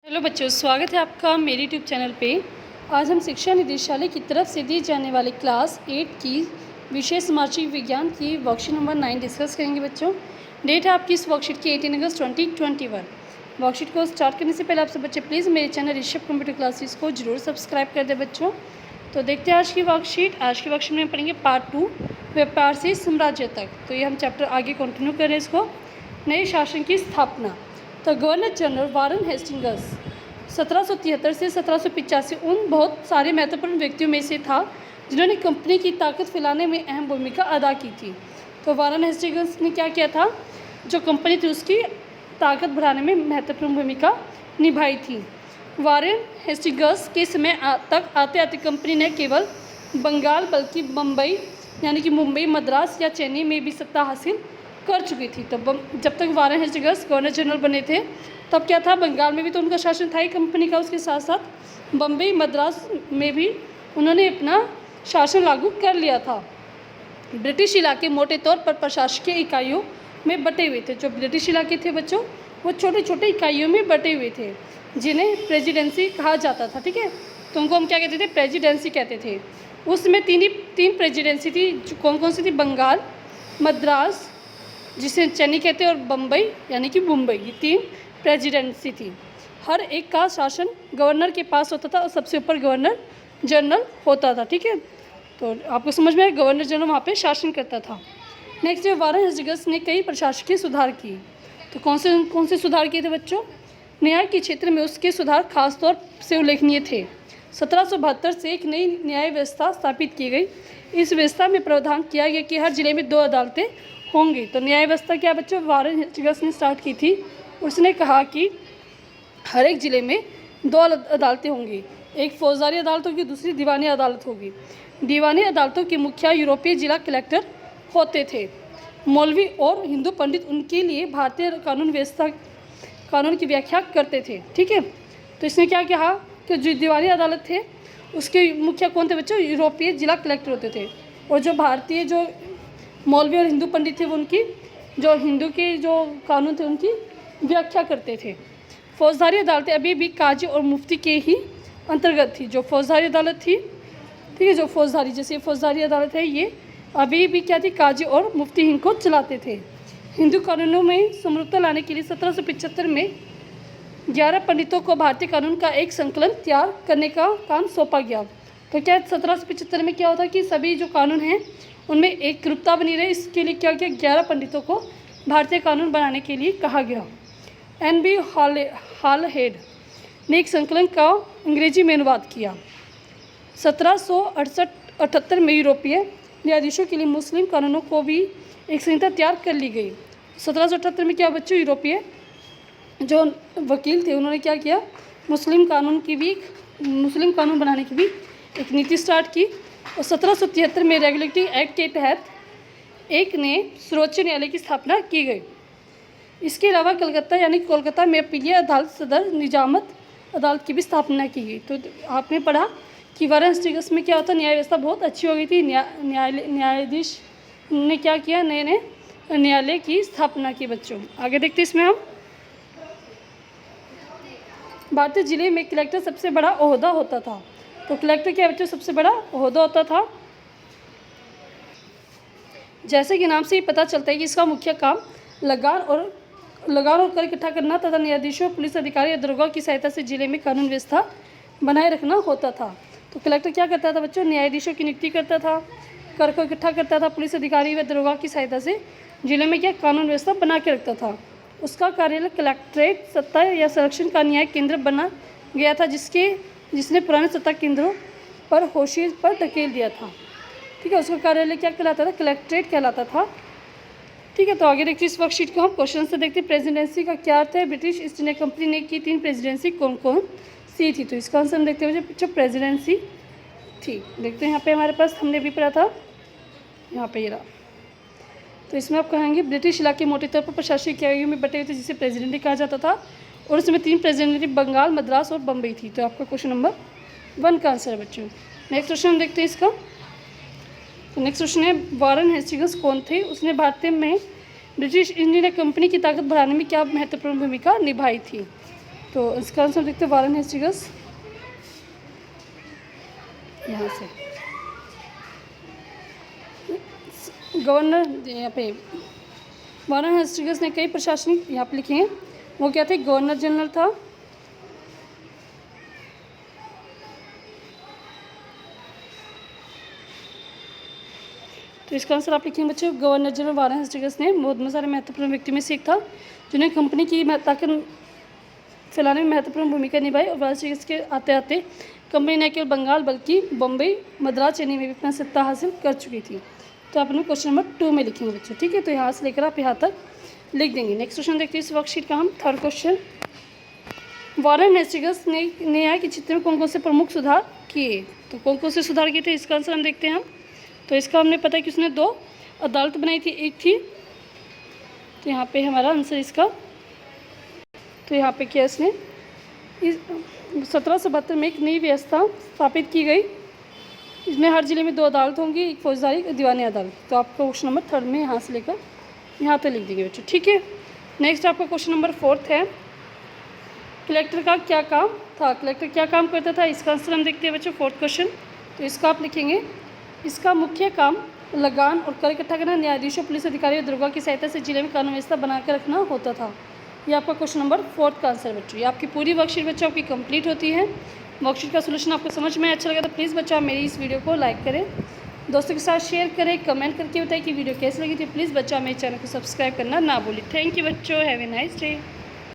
Hello बच्चों, स्वागत है आपका मेरे यूट्यूब चैनल पे। आज हम शिक्षा निदेशालय की तरफ से दी जाने वाली क्लास 8 की विषय सामाजिक विज्ञान की वर्कशीट नंबर 9 डिस्कस करेंगे बच्चों। डेट है आपकी इस वर्कशीट की 18 अगस्त 2021। वर्कशीट को स्टार्ट करने से पहले आपसे बच्चे प्लीज़ मेरे चैनल ऋषभ कंप्यूटर क्लासेस को जरूर सब्सक्राइब कर दें बच्चों। तो देखते हैं आज की वर्कशीट। आज की वर्कशीट में पढ़ेंगे पार्ट 2, व्यापार से साम्राज्य तक। तो ये हम चैप्टर आगे कंटिन्यू कर रहे हैं इसको। नए शासन की स्थापना। तो गवर्नर जनरल वारन हेस्टिंग्स 1773 से 1785 उन बहुत सारे महत्वपूर्ण व्यक्तियों में से था जिन्होंने कंपनी की ताकत फैलाने में अहम भूमिका अदा की थी। तो वारन हेस्टिंग्स ने क्या किया था, जो कंपनी थी उसकी ताकत बढ़ाने में महत्वपूर्ण भूमिका निभाई थी। वारन हेस्टिंग्स के समय तक आते आते कंपनी ने केवल बंगाल बल्कि बम्बई यानी कि मुंबई, मद्रास या चेन्नई में भी सत्ता हासिल कर चुकी थी। तो जब तक वारन हेस्टिंग्स गवर्नर जनरल बने थे तब क्या था, बंगाल में भी तो उनका शासन था ही कंपनी का, उसके साथ साथ बम्बई, मद्रास में भी उन्होंने अपना शासन लागू कर लिया था। ब्रिटिश इलाके मोटे तौर पर प्रशासकीय इकाइयों में बटे हुए थे। जो ब्रिटिश इलाके थे बच्चों, वो छोटे छोटे इकाइयों में बटे हुए थे जिन्हें प्रेसिडेंसी कहा जाता था। ठीक है, तो उनको हम क्या कहते थे, प्रेसिडेंसी कहते थे। उसमें तीन प्रेसिडेंसी थी। कौन कौन सी थी, बंगाल, मद्रास जिसे चेन्नई कहते हैं और बम्बई यानी कि मुंबई, ये 3 प्रेसिडेंसी थी। हर एक का शासन गवर्नर के पास होता था और सबसे ऊपर गवर्नर जनरल होता था। ठीक है, तो आपको समझ में आया, गवर्नर जनरल वहाँ पे शासन करता था। नेक्स्ट, वारन हेस्टिंग्स ने कई प्रशासकीय सुधार किए। तो कौन से सुधार किए थे बच्चों? न्याय के क्षेत्र में उसके सुधार खासतौर से उल्लेखनीय थे। 1772 से एक नई न्याय व्यवस्था स्थापित की गई। इस व्यवस्था में प्रावधान किया गया कि हर जिले में 2 अदालतें होंगी। तो न्याय व्यवस्था क्या बच्चों, वारन हेस्टिंग्स ने स्टार्ट की थी। उसने कहा कि हर एक ज़िले में 2 अदालतें होंगी, एक फौजदारी अदालत होगी, दूसरी दीवानी अदालत होगी। दीवानी अदालतों के मुखिया यूरोपीय जिला कलेक्टर होते थे। मौलवी और हिंदू पंडित उनके लिए भारतीय कानून की व्याख्या करते थे। ठीक है, तो इसने क्या कहा कि जो दीवानी अदालत थे उसके मुखिया कौन थे बच्चों, यूरोपीय जिला कलेक्टर होते थे। और जो भारतीय जो मौलवी और हिंदू पंडित थे वो उनकी जो हिंदू के जो कानून थे उनकी व्याख्या करते थे। फौजदारी अदालतें अभी भी काजी और मुफ्ती के ही अंतर्गत थी। जो फौजदारी अदालत थी, ठीक है, जो फौजदारी जैसे फौजदारी अदालत है, ये अभी भी क्या थी, काजी और मुफ्ती इनको चलाते थे। हिंदू कानूनों में समरूपता लाने के लिए 1775 में 11 पंडितों को भारतीय कानून का एक संकलन तैयार करने का काम सौंपा गया। तो क्या 1775 में क्या होता कि सभी जो कानून हैं उनमें एक रूपता बनी रहे, इसके लिए क्या किया, 11 पंडितों को भारतीय कानून बनाने के लिए कहा गया। NB हॉलहेड ने एक संकलन का अंग्रेजी में अनुवाद किया। 1778 में यूरोपीय न्यायाधीशों के लिए मुस्लिम कानूनों को भी एक संहिता तैयार कर ली गई। 1778 में क्या बच्चों, यूरोपीय जो वकील थे उन्होंने क्या किया, मुस्लिम कानून बनाने की भी एक नीति स्टार्ट की। और 1773 में रेगुलेटिंग एक्ट के तहत एक नए सर्वोच्च न्यायालय की स्थापना की गई। इसके अलावा कलकत्ता यानी कोलकाता में अपीलीय अदालत, सदर निजामत अदालत की भी स्थापना की गई। तो आपने पढ़ा कि वारन हेस्टिंग्स में क्या होता, न्याय व्यवस्था बहुत अच्छी हो गई थी। न्यायाधीश ने क्या किया, नए नए न्यायालय की स्थापना की। बच्चों आगे देखते इसमें हम, भारतीय जिले में कलेक्टर सबसे बड़ा ओहदा होता था। तो कलेक्टर क्या बच्चों, सबसे बड़ा ओहदा होता था। जैसे कि नाम से ही पता चलता है कि इसका मुख्य काम लगान और कर इकट्ठा करना तथा न्यायाधीशों, पुलिस अधिकारी या दरोगा की सहायता से जिले में कानून व्यवस्था बनाए रखना होता था। तो कलेक्टर क्या करता था बच्चों, न्यायाधीशों की नियुक्ति करता था, कर को इकट्ठा करता था, पुलिस अधिकारी व दरोगा की सहायता से जिले में क्या कानून व्यवस्था बना के रखता था। उसका कार्यालय कलेक्ट्रेट सत्ता या संरक्षण का न्याय केंद्र बना गया था, जिसने पुराने सत्ता केंद्रों पर होशियार पर धकेल दिया था। ठीक है, उसका कार्यालय क्या कहलाता था, कलेक्ट्रेट कहलाता था। ठीक है, तो आगे देखिए इस वर्कशीट को हम क्वेश्चन से देखते हैं। प्रेसिडेंसी का क्या अर्थ है? ब्रिटिश ईस्ट इंडिया कंपनी ने की 3 प्रेसिडेंसी कौन कौन सी थी? तो इसका आंसर हम देखते हैं जो प्रेसिडेंसी थी। देखते हैं यहाँ पे हमारे पास, हमने भी पढ़ा था, यहाँ पे ये रहा। तो इसमें आप कहेंगे ब्रिटिश इलाके मोटे तौर पर प्रशासनिक इकाइयों में बटे हुए थे जिसे प्रेसिडेंसी कहा जाता था। और उसमें 3 प्रेसिडेंसी बंगाल, मद्रास और बम्बई थी। तो आपका क्वेश्चन नंबर 1 का आंसर है बच्चों। नेक्स्ट क्वेश्चन हम देखते हैं इसका। तो नेक्स्ट क्वेश्चन है, वारन हेस्टिंग्स कौन थे? उसने भारतीय में ब्रिटिश ईस्ट इंडिया कंपनी की ताकत बढ़ाने में क्या महत्वपूर्ण भूमिका निभाई थी? तो इसका आंसर देखते हैं वारन हेस्टिंग्स, यहाँ से गवर्नर, यहाँ पे वारन हेस्टिंग्स ने कई प्रशासनिक यहाँ पे लिखे हैं, वो क्या थे, गवर्नर जनरल था, तो इसका आंसर आप लिखेंगे बच्चों गवर्नर जनरल वारन हेस्टिंग्स ने बहुत सारे महत्वपूर्ण व्यक्ति में से एक था, जिन्हें कंपनी की ताकत फैलाने में महत्वपूर्ण भूमिका निभाई। और वारन हेस्टिंग्स के आते आते कंपनी न केवल बंगाल बल्कि बम्बई, मद्रास, चेन्नई में भी अपना सत्ता हासिल कर चुकी थी। तो आप अपने क्वेश्चन नंबर 2 में लिखेंगे बच्चों, ठीक है। तो यहाँ से लेकर आप यहाँ तक लिख देंगे। नेक्स्ट क्वेश्चन देखते हैं इस वर्कशीट का हम, थर्ड क्वेश्चन। वारन हेस्टिंग्स ने न्याय के क्षेत्र में कौन कौन से प्रमुख सुधार किए, तो कौन कौन से सुधार किए थे, इसका आंसर हम देखते हैं हम। तो इसका हमने पता है कि उसने 2 अदालत बनाई थी, एक थी, तो यहाँ पे हमारा आंसर इसका, तो यहाँ पे क्या इसने 1772 में एक नई व्यवस्था स्थापित की गई, इसमें हर जिले में 2 अदालत होंगी, एक फौजदारी एक दीवानी अदालत। तो आपका क्वेश्चन नंबर 3 में यहाँ से लेकर यहाँ तक लिख देंगे बच्चों, ठीक है। नेक्स्ट आपका क्वेश्चन नंबर 4 है, कलेक्टर का क्या काम था, कलेक्टर क्या काम करता था, इसका आंसर हम देखते हैं बच्चों 4th क्वेश्चन। तो इसका आप लिखेंगे, इसका मुख्य काम लगान और कर इकट्ठा करना, न्यायाधीशों, पुलिस अधिकारियों, दरोगा की सहायता से जिले में कानून व्यवस्था बनाकर रखना होता था। ये आपका क्वेश्चन नंबर 4 का आंसर बच्चों। ये आपकी पूरी वर्कशीट बच्चों आपकी कंप्लीट होती है। वर्कशीट का सोल्यूशन आपको समझ में अच्छा लगा तो प्लीज़ बच्चों आप मेरी इस वीडियो को लाइक करें, दोस्तों के साथ शेयर करें, कमेंट करके बताएं कि वीडियो कैसी लगी थी। प्लीज़ बच्चों मेरे चैनल को सब्सक्राइब करना ना भूलें। थैंक यू बच्चों, हैव ए नाइस डे।